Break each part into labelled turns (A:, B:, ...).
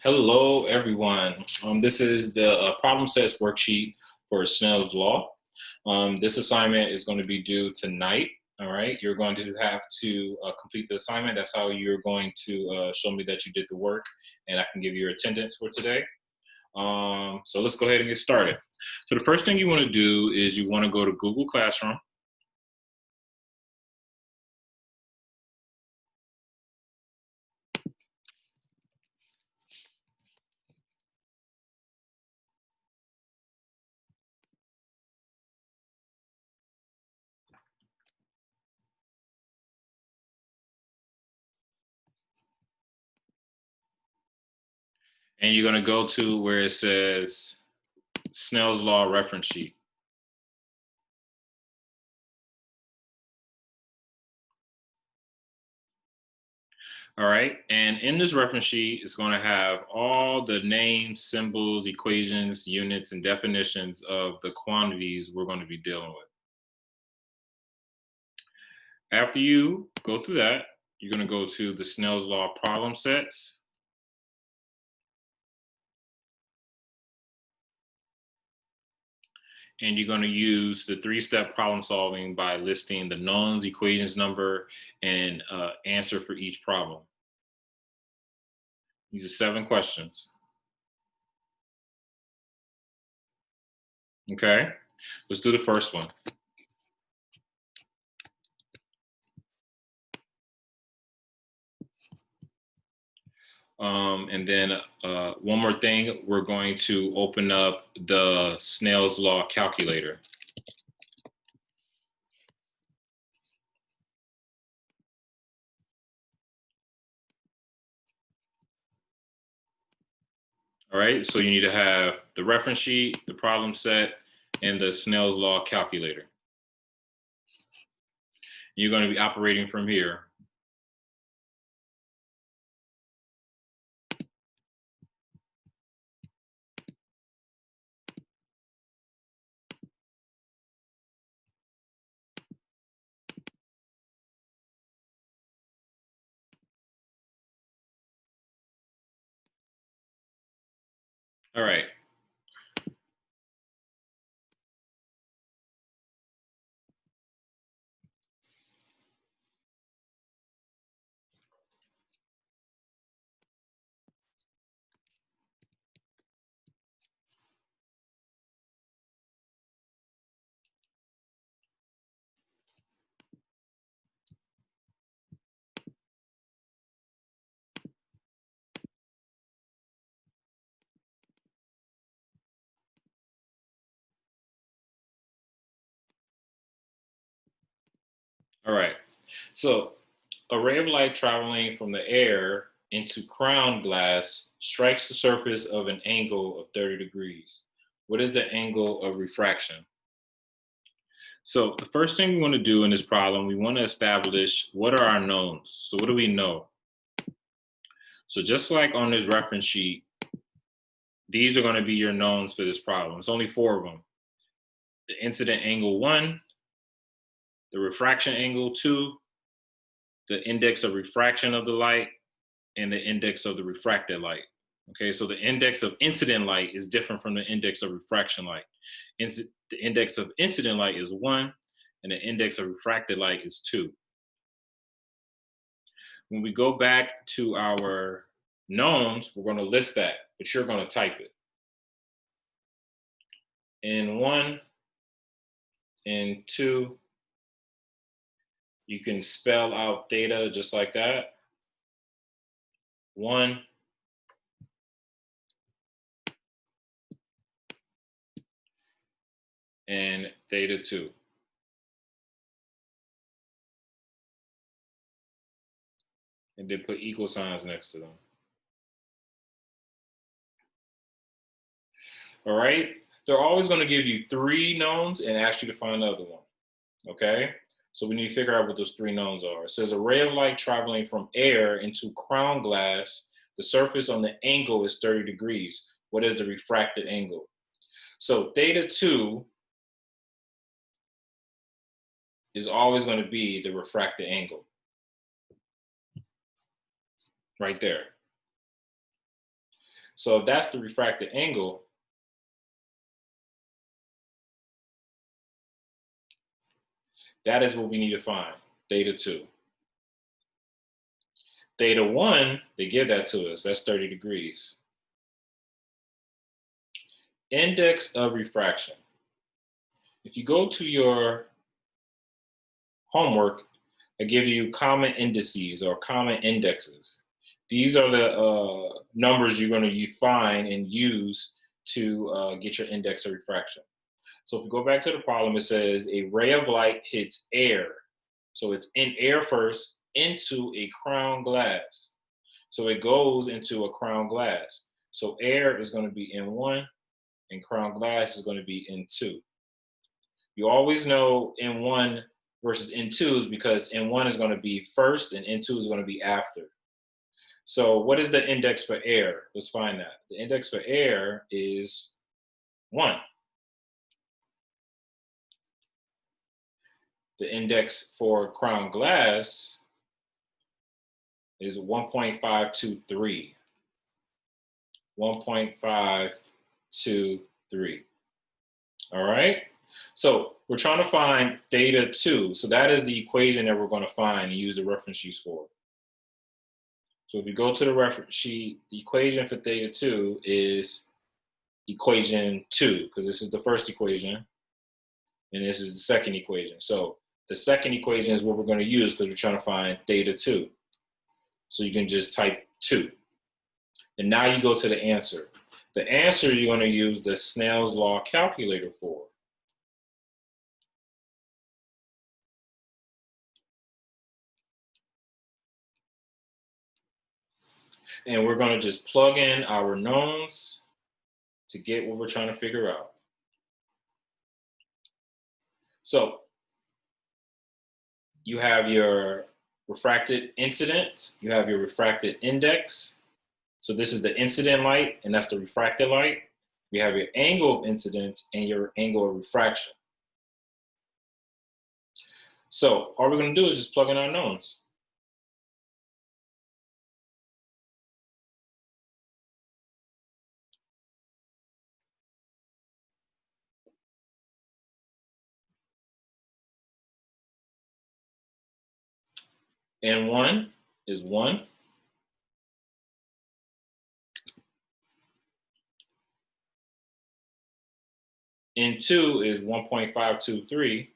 A: Hello, everyone. This is the problem sets worksheet for Snell's Law. This assignment is going to be due tonight. All right, you're going to have to complete the assignment. That's how you're going to show me that you did the work, and I can give you your attendance for today. So let's go ahead and get started. So the first thing you want to do is you want to go to Google Classroom. And you're going to go to where it says Snell's Law reference sheet. All right, and in this reference sheet, it's going to have all the names, symbols, equations, units, and definitions of the quantities we're going to be dealing with. After you go through that, you're going to go to the Snell's Law problem sets. And you're going to use the three-step problem solving by listing the knowns, equations number, and answer for each problem. These are 7 questions. Okay, let's do the first one. And then one more thing, we're going to open up the Snell's Law calculator. All right, so you need to have the reference sheet, the problem set, and the Snell's Law calculator. You're going to be operating from here. All right. All right. So a ray of light traveling from the air into crown glass strikes the surface of an angle of 30 degrees. What is the angle of refraction? So the first thing we want to do in this problem, we want to establish what are our knowns. So what do we know? So just like on this reference sheet, these are going to be your knowns for this problem. It's only 4 of them. The incident angle 1, the refraction angle 2, the index of refraction of the light, and the index of the refracted light. Okay, so the index of incident light is different from the index of refraction light. The index of incident light is 1, and the index of refracted light is 2. When we go back to our knowns, we're going to list that, but you're going to type it. In 1 and 2, you can spell out theta just like that. 1 and theta 2. And then put equal signs next to them. All right, they're always going to give you 3 knowns and ask you to find the other one. Okay, so we need to figure out what those 3 knowns are. It says a ray of light traveling from air into crown glass, the surface on the angle is 30 degrees. What is the refracted angle? So theta 2 is always going to be the refracted angle. Right there. So if that's the refracted angle, that is what we need to find, theta 2. Theta 1, they give that to us, that's 30 degrees. Index of refraction. If you go to your homework, I give you common indices or common indexes. These are the numbers you're going to find and use to get your index of refraction. So if we go back to the problem, it says a ray of light hits air. So it's in air first into a crown glass. So it goes into a crown glass. So air is going to be in 1 and crown glass is going to be in 2. You always know N1 versus N2 is because N1 is going to be first and N2 is going to be after. So what is the index for air? Let's find that. The index for air is 1. The index for crown glass is 1.523. 1.523. All right? So we're trying to find theta 2. So that is the equation that we're going to find and use the reference sheets for. So if you go to the reference sheet, the equation for theta 2 is equation 2, because this is the first equation, and this is the second equation. So the second equation is what we're going to use because we're trying to find theta 2. So you can just type 2. And now you go to the answer. The answer you're going to use the Snell's law calculator for. And we're going to just plug in our knowns to get what we're trying to figure out. So you have your refracted incident, you have your refracted index. So this is the incident light, and that's the refracted light. You have your angle of incidence and your angle of refraction. So all we're going to do is just plug in our knowns. N1 is 1. N2 is 1.523.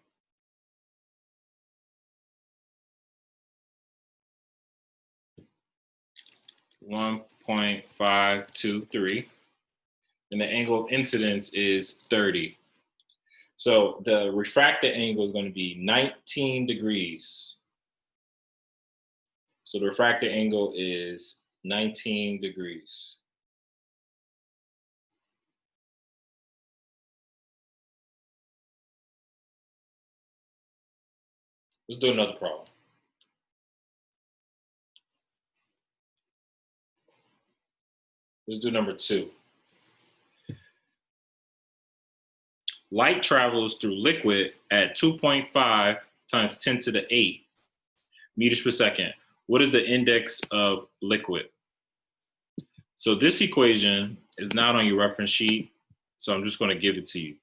A: .523, and the angle of incidence is 30. So the refracted angle is going to be 19 degrees. So the refracted angle is 19 degrees. Let's do another problem. Let's do number 2. Light travels through liquid at 2.5 times 10 to the 8 meters per second. What is the index of liquid? So this equation is not on your reference sheet, so I'm just going to give it to you.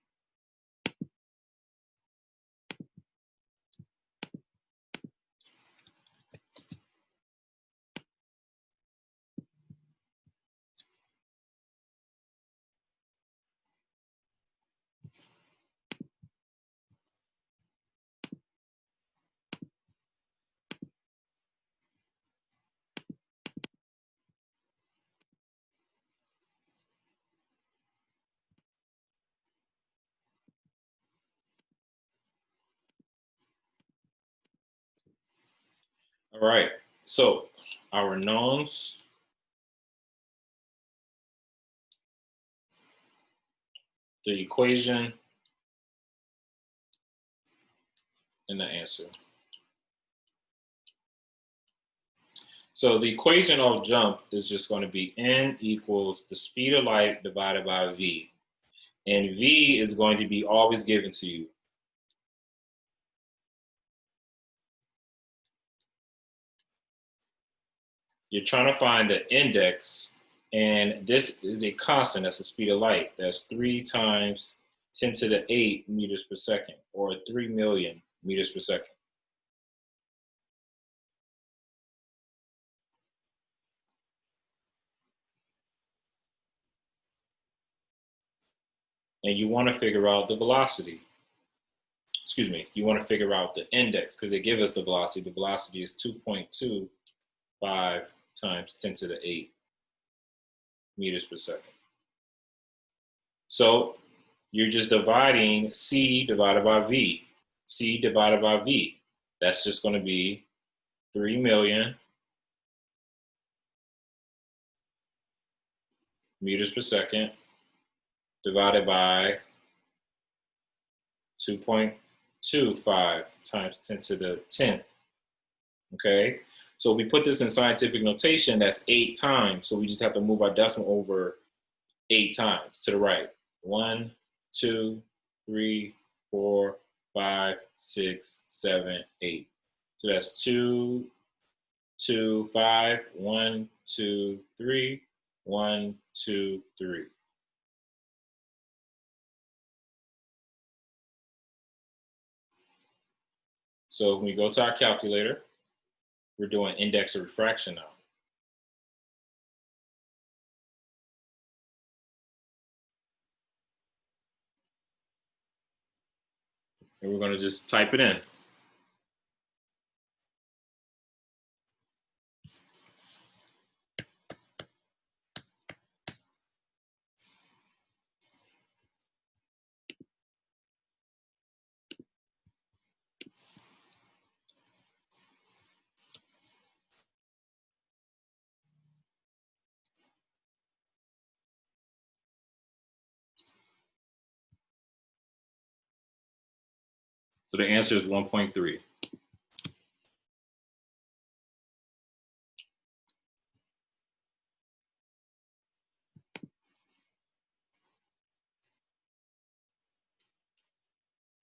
A: All right, so our knowns, the equation, and the answer. So the equation off jump is just going to be n equals the speed of light divided by v. And v is going to be always given to you. You're trying to find the index And this is a constant, that's the speed of light. That's 3 times 10 to the 8 meters per second, or 3 million meters per second. And you want to figure out the velocity. Excuse me, you want to figure out the index because they give us the velocity. The velocity is 2.25 times 10 to the 8 meters per second. So you're just dividing C divided by V. C divided by V. That's just going to be 3 million meters per second divided by 2.25 times 10 to the 10th. Okay? So if we put this in scientific notation, that's 8 times. So we just have to move our decimal over 8 times to the right. 1, 2, 3, 4, 5, 6, 7, 8. So that's 2, 2, 5, 1, 2, 3, 1, 2, 3. So when we go to our calculator, we're doing index of refraction now. And we're going to just type it in. So the answer is 1.3.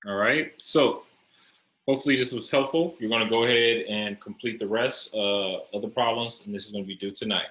A: All right. So hopefully this was helpful. You're going to go ahead and complete the rest of the problems, and this is going to be due tonight.